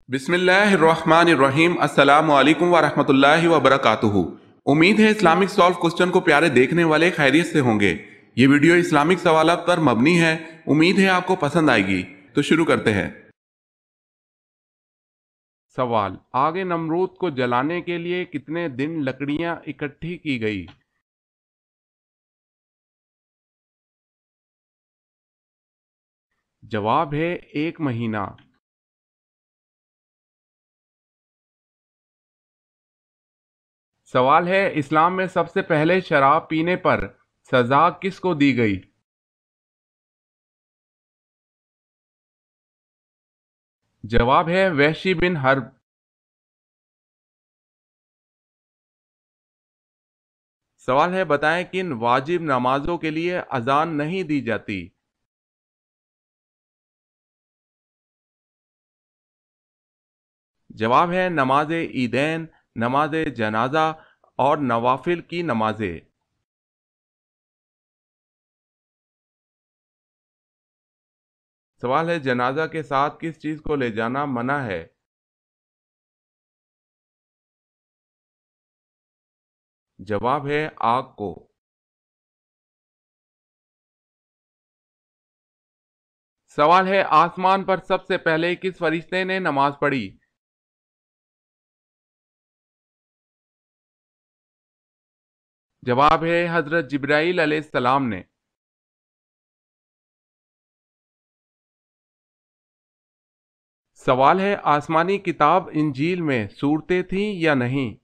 بسم اللہ الرحمن الرحیم، السلام علیکم ورحمۃ اللہ وبرکاتہ۔ امید ہے اسلامک سالو کوسچن کو پیارے دیکھنے والے خیریت سے ہوں گے۔ یہ ویڈیو اسلامک سوالات پر مبنی ہے، امید ہے آپ کو پسند آئے گی۔ تو شروع کرتے ہیں۔ سوال: آگ نمرود کو جلانے کے لیے کتنے دن لکڑیاں اکٹھی کی گئی؟ جواب ہے 1 مہینہ۔ سوال ہے: اسلام میں سب سے پہلے شراب پینے پر سزا کس کو دی گئی؟ جواب ہے وحشی بن حرب۔ سوال ہے: بتائیں کن واجب نمازوں کے لیے اذان نہیں دی جاتی؟ جواب ہے نماز عیدین، نماز جنازہ اور نوافل کی نمازیں۔ سوال ہے: جنازہ کے ساتھ کس چیز کو لے جانا منع ہے؟ جواب ہے آگ کو۔ سوال ہے: آسمان پر سب سے پہلے کس فرشتے نے نماز پڑھی؟ جواب ہے حضرت جبرائیل علیہ السلام نے۔ سوال ہے: آسمانی کتاب انجیل میں صورتیں تھیں یا نہیں؟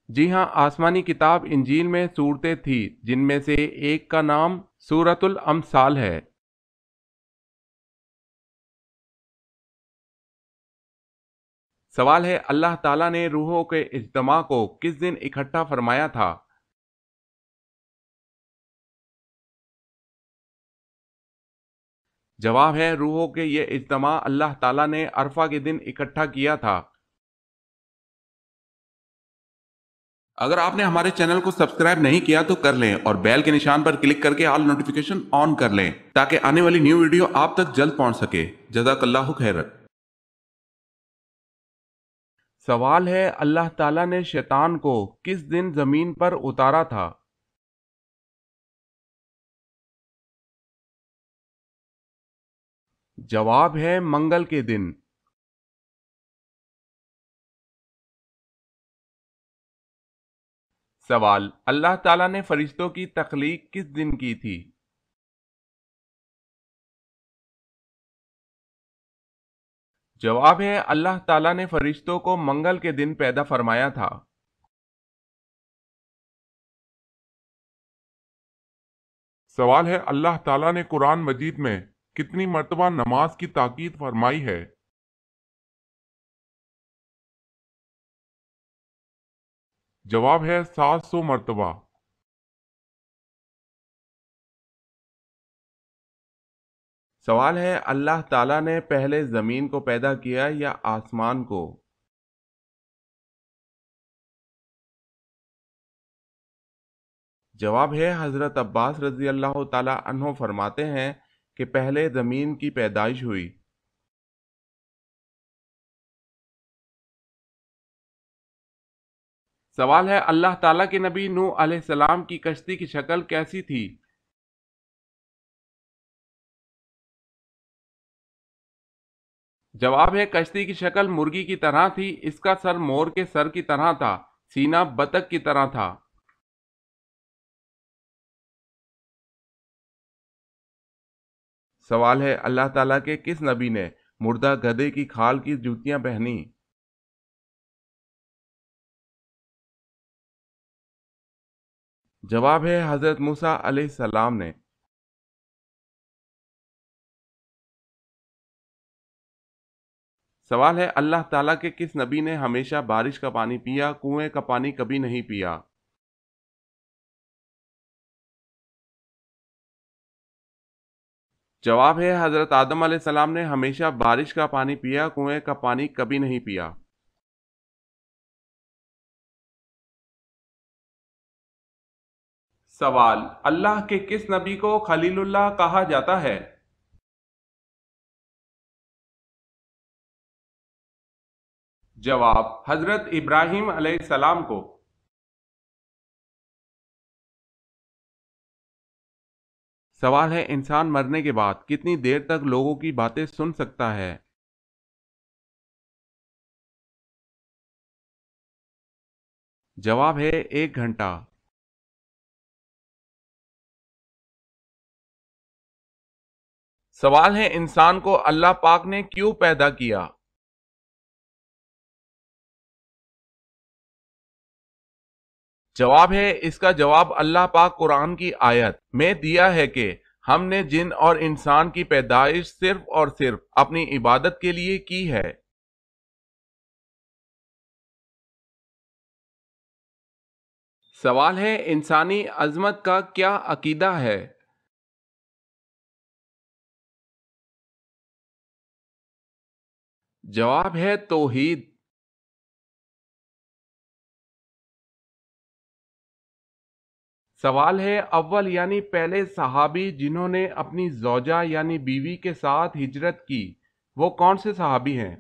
جی ہاں، آسمانی کتاب انجیل میں صورتیں تھیں، جن میں سے ایک کا نام سورۃ الامثال ہے۔ سوال ہے: اللہ تعالیٰ نے روحوں کے اجتماع کو کس دن اکٹھا فرمایا تھا؟ جواب ہے روحوں کے یہ اجتماع اللہ تعالیٰ نے عرفہ کے دن اکٹھا کیا تھا۔ اگر آپ نے ہمارے چینل کو سبسکرائب نہیں کیا تو کر لیں اور بیل کے نشان پر کلک کر کے آل نوٹیفیکیشن آن کر لیں تاکہ آنے والی نیو ویڈیو آپ تک جلد پہنچ سکے۔ جزاک اللہ خیر۔ سوال ہے: اللہ تعالیٰ نے شیطان کو کس دن زمین پر اتارا تھا؟ جواب ہے منگل کے دن۔ سوال: اللہ تعالیٰ نے فرشتوں کی تخلیق کس دن کی تھی؟ جواب ہے اللہ تعالیٰ نے فرشتوں کو منگل کے دن پیدا فرمایا تھا۔ سوال ہے: اللہ تعالیٰ نے قرآن مجید میں کتنی مرتبہ نماز کی تاکید فرمائی ہے؟ جواب ہے 700 مرتبہ۔ سوال ہے: اللہ تعالیٰ نے پہلے زمین کو پیدا کیا یا آسمان کو؟ جواب ہے حضرت عباس رضی اللہ تعالیٰ عنہ فرماتے ہیں کہ پہلے زمین کی پیدائش ہوئی۔ سوال ہے: اللہ تعالیٰ کے نبی نوح علیہ السلام کی کشتی کی شکل کیسی تھی؟ جواب ہے کشتی کی شکل مرغی کی طرح تھی، اس کا سر مور کے سر کی طرح تھا، سینہ بطخ کی طرح تھا۔ سوال ہے: اللہ تعالیٰ کے کس نبی نے مردہ گدھے کی کھال کی جوتیاں پہنی؟ جواب ہے حضرت موسیٰ علیہ السلام نے۔ سوال ہے: اللہ تعالیٰ کے کس نبی نے ہمیشہ بارش کا پانی پیا، کنویں کا پانی کبھی نہیں پیا؟ جواب ہے حضرت آدم علیہ السلام نے ہمیشہ بارش کا پانی پیا، کنویں کا پانی کبھی نہیں پیا۔ سوال: اللہ کے کس نبی کو خلیل اللہ کہا جاتا ہے؟ جواب: حضرت ابراہیم علیہ السلام کو۔ سوال ہے: انسان مرنے کے بعد کتنی دیر تک لوگوں کی باتیں سن سکتا ہے؟ جواب ہے 1 گھنٹہ۔ سوال ہے: انسان کو اللہ پاک نے کیوں پیدا کیا؟ جواب ہے: اس کا جواب اللہ پاک قرآن کی آیت میں دیا ہے کہ ہم نے جن اور انسان کی پیدائش صرف اور صرف اپنی عبادت کے لیے کی ہے۔ سوال ہے: انسانی عظمت کا کیا عقیدہ ہے؟ جواب ہے توحید۔ سوال ہے: اول یعنی پہلے صحابی جنہوں نے اپنی زوجہ یعنی بیوی کے ساتھ ہجرت کی وہ کون سے صحابی ہیں؟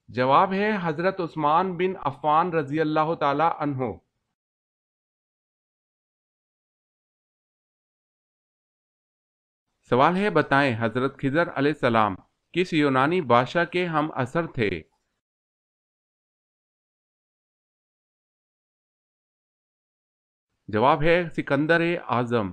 جواب ہے حضرت عثمان بن عفان رضی اللہ تعالی عنہ۔ سوال ہے: بتائیں حضرت خضر علیہ السلام کس یونانی بادشاہ کے ہم عصر تھے؟ جواب ہے سکندر اعظم۔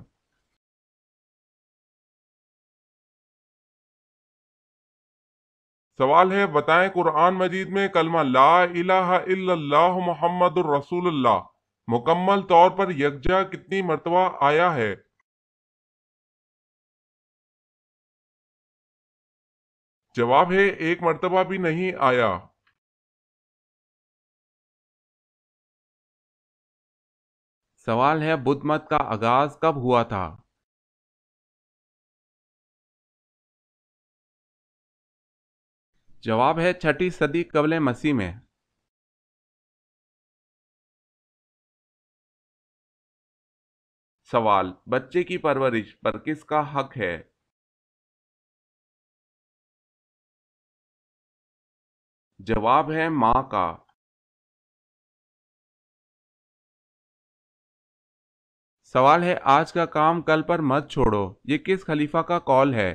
سوال ہے بتائیں قرآن مجید میں کلمہ لا الہ الا اللہ محمد الرسول اللہ مکمل طور پر یکجا کتنی مرتبہ آیا ہے؟ جواب ہے 1 مرتبہ بھی نہیں آیا۔ سوال ہے: بدھ مت کا آغاز کب ہوا تھا؟ جواب ہے 6 صدی قبل مسیح میں۔ سوال: بچے کی پرورش پر کس کا حق ہے؟ جواب ہے ماں کا۔ سوال ہے: آج کا کام کل پر مت چھوڑو یہ کس خلیفہ کا قول ہے؟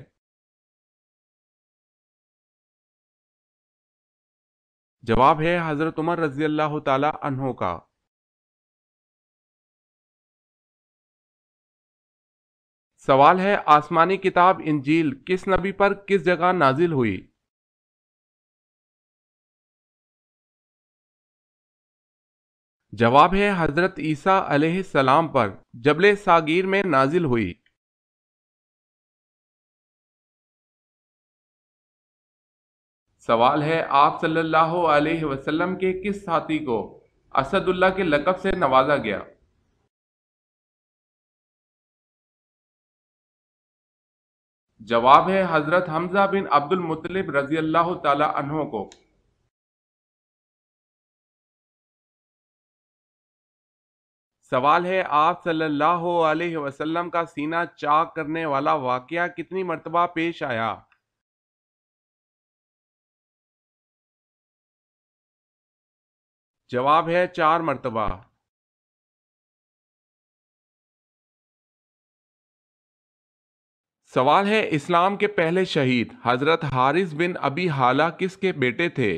جواب ہے حضرت عمر رضی اللہ تعالی عنہ کا۔ سوال ہے: آسمانی کتاب انجیل کس نبی پر کس جگہ نازل ہوئی؟ جواب ہے حضرت عیسیٰ علیہ السلام پر جبل ساغیر میں نازل ہوئی۔ سوال ہے: آپ صلی اللہ علیہ وسلم کے کس ساتھی کو اسد اللہ کے لقب سے نوازا گیا؟ جواب ہے حضرت حمزہ بن عبد المطلب رضی اللہ تعالی عنہ کو۔ سوال ہے: آپ صلی اللہ علیہ وسلم کا سینہ چاک کرنے والا واقعہ کتنی مرتبہ پیش آیا؟ جواب ہے 4 مرتبہ۔ سوال ہے: اسلام کے پہلے شہید حضرت حارث بن ابی حالہ کس کے بیٹے تھے؟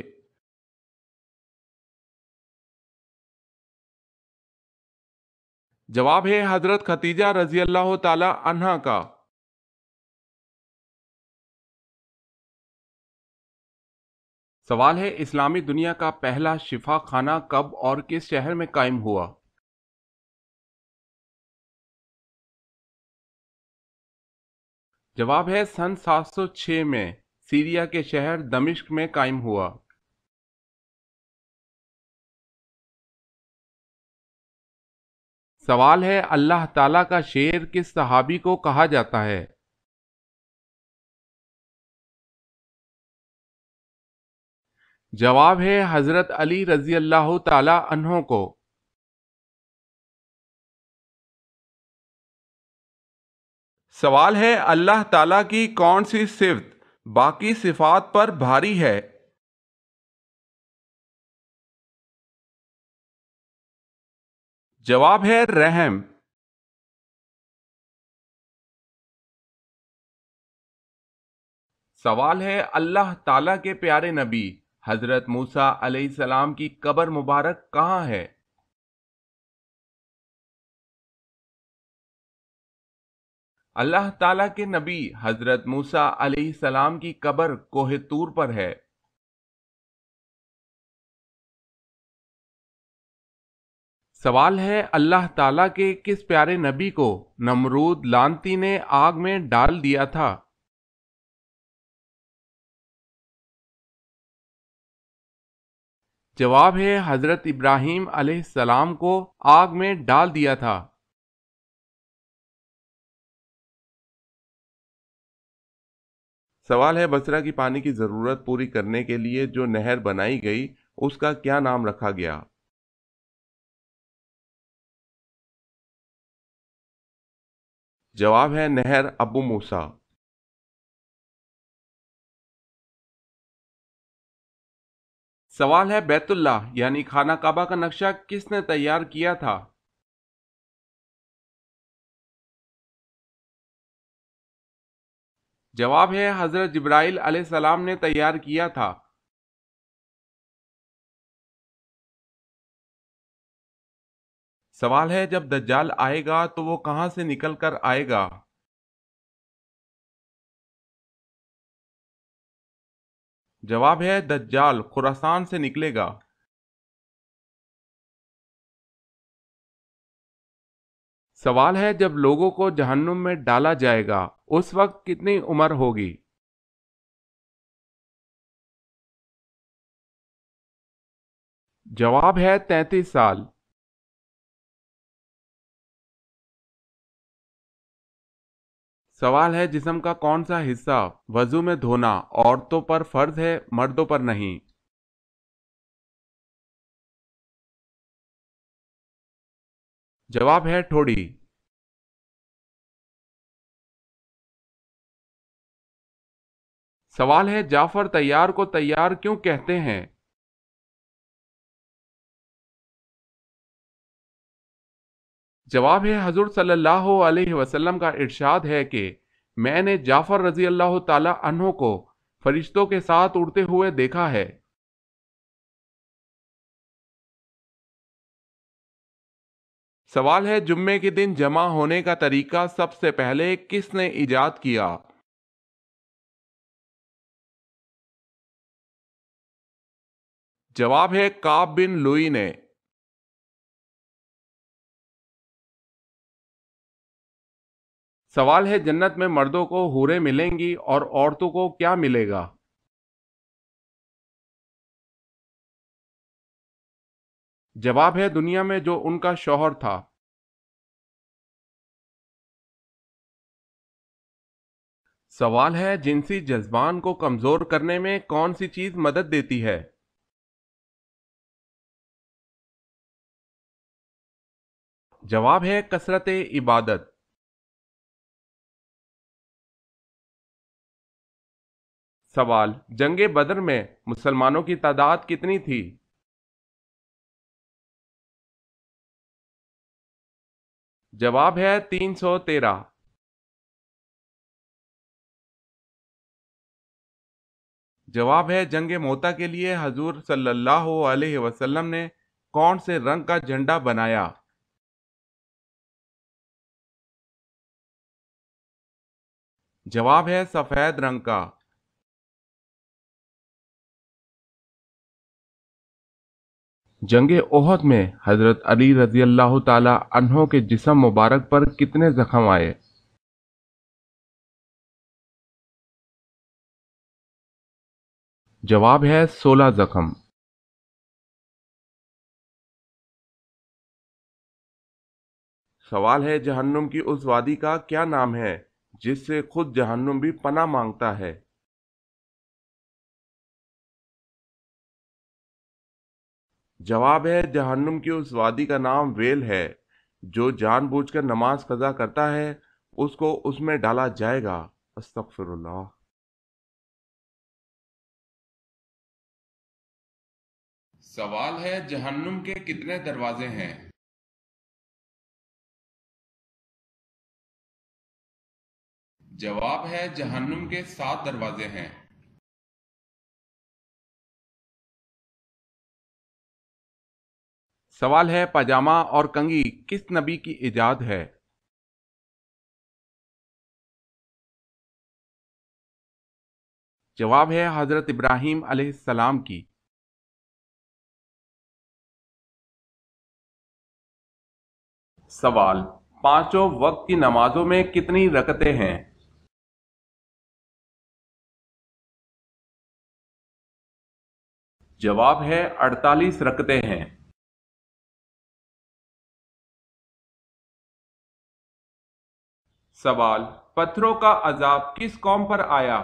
جواب ہے حضرت ختیجہ رضی اللہ تعالی عنہا کا۔ سوال ہے: اسلامی دنیا کا پہلا شفا خانہ کب اور کس شہر میں قائم ہوا؟ جواب ہے سن 706 میں سیریا کے شہر دمشق میں قائم ہوا۔ سوال ہے: اللہ تعالیٰ کا شیر کس صحابی کو کہا جاتا ہے؟ جواب ہے حضرت علی رضی اللہ تعالی عنہ کو۔ سوال ہے اللہ تعالیٰ کی کون سی صفت باقی صفات پر بھاری ہے؟ جواب ہے رحم۔ سوال ہے اللہ تعالیٰ کے پیارے نبی حضرت موسیٰ علیہ السلام کی قبر مبارک کہاں ہے؟ اللہ تعالیٰ کے نبی حضرت موسیٰ علیہ السلام کی قبر کوہ طور پر ہے۔ سوال ہے اللہ تعالیٰ کے کس پیارے نبی کو نمرود لعنتی نے آگ میں ڈال دیا تھا؟ جواب ہے حضرت ابراہیم علیہ السلام کو آگ میں ڈال دیا تھا۔ سوال ہے بصرہ کی پانی کی ضرورت پوری کرنے کے لیے جو نہر بنائی گئی اس کا کیا نام رکھا گیا؟ جواب ہے نہر ابو موسیٰ۔ سوال ہے بیت اللہ یعنی خانہ کعبہ کا نقشہ کس نے تیار کیا تھا؟ جواب ہے حضرت جبرائیل علیہ السلام نے تیار کیا تھا۔ سوال ہے جب دجال آئے گا تو وہ کہاں سے نکل کر آئے گا؟ جواب ہے دجال خراسان سے نکلے گا۔ سوال ہے جب لوگوں کو جہنم میں ڈالا جائے گا اس وقت کتنی عمر ہوگی؟ جواب ہے 33 سال۔ سوال ہے جسم کا کون سا حصہ وضو میں دھونا عورتوں پر فرض ہے مردوں پر نہیں؟ جواب ہے ٹھوڑی۔ سوال ہے جعفر تیار کو تیار کیوں کہتے ہیں؟ جواب ہے حضور صلی اللہ علیہ وسلم کا ارشاد ہے کہ میں نے جعفر رضی اللہ تعالی عنہ کو فرشتوں کے ساتھ اڑتے ہوئے دیکھا ہے۔ سوال ہے جمعے کے دن جمع ہونے کا طریقہ سب سے پہلے کس نے ایجاد کیا؟ جواب ہے کعب بن لوئی نے۔ سوال ہے جنت میں مردوں کو حوریں ملیں گی اور عورتوں کو کیا ملے گا؟ جواب ہے دنیا میں جو ان کا شوہر تھا۔ سوال ہے جنسی جذبان کو کمزور کرنے میں کون سی چیز مدد دیتی ہے؟ جواب ہے کثرت عبادت۔ سوال جنگ بدر میں مسلمانوں کی تعداد کتنی تھی؟ جواب ہے 313۔ جواب ہے جنگ موتا کے لیے حضور صلی اللہ علیہ وسلم نے کون سے رنگ کا جھنڈا بنایا؟ جواب ہے سفید رنگ کا۔ جنگ احد میں حضرت علی رضی اللہ تعالی عنہ کے جسم مبارک پر کتنے زخم آئے؟ جواب ہے 16 زخم۔ سوال ہے جہنم کی اس وادی کا کیا نام ہے جس سے خود جہنم بھی پناہ مانگتا ہے؟ جواب ہے جہنم کی اس وادی کا نام ویل ہے، جو جان بوجھ کر نماز قضا کرتا ہے اس کو اس میں ڈالا جائے گا۔ استغفر اللہ۔ سوال ہے جہنم کے کتنے دروازے ہیں؟ جواب ہے جہنم کے 7 دروازے ہیں۔ سوال ہے پاجامہ اور کنگھی کس نبی کی ایجاد ہے؟ جواب ہے حضرت ابراہیم علیہ السلام کی۔ سوال، پانچوں وقت کی نمازوں میں کتنی رکعتیں ہیں؟ جواب ہے 48 رکعتیں ہیں۔ سوال، پتھروں کا عذاب کس قوم پر آیا؟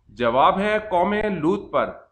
جواب ہے قوم لوط پر۔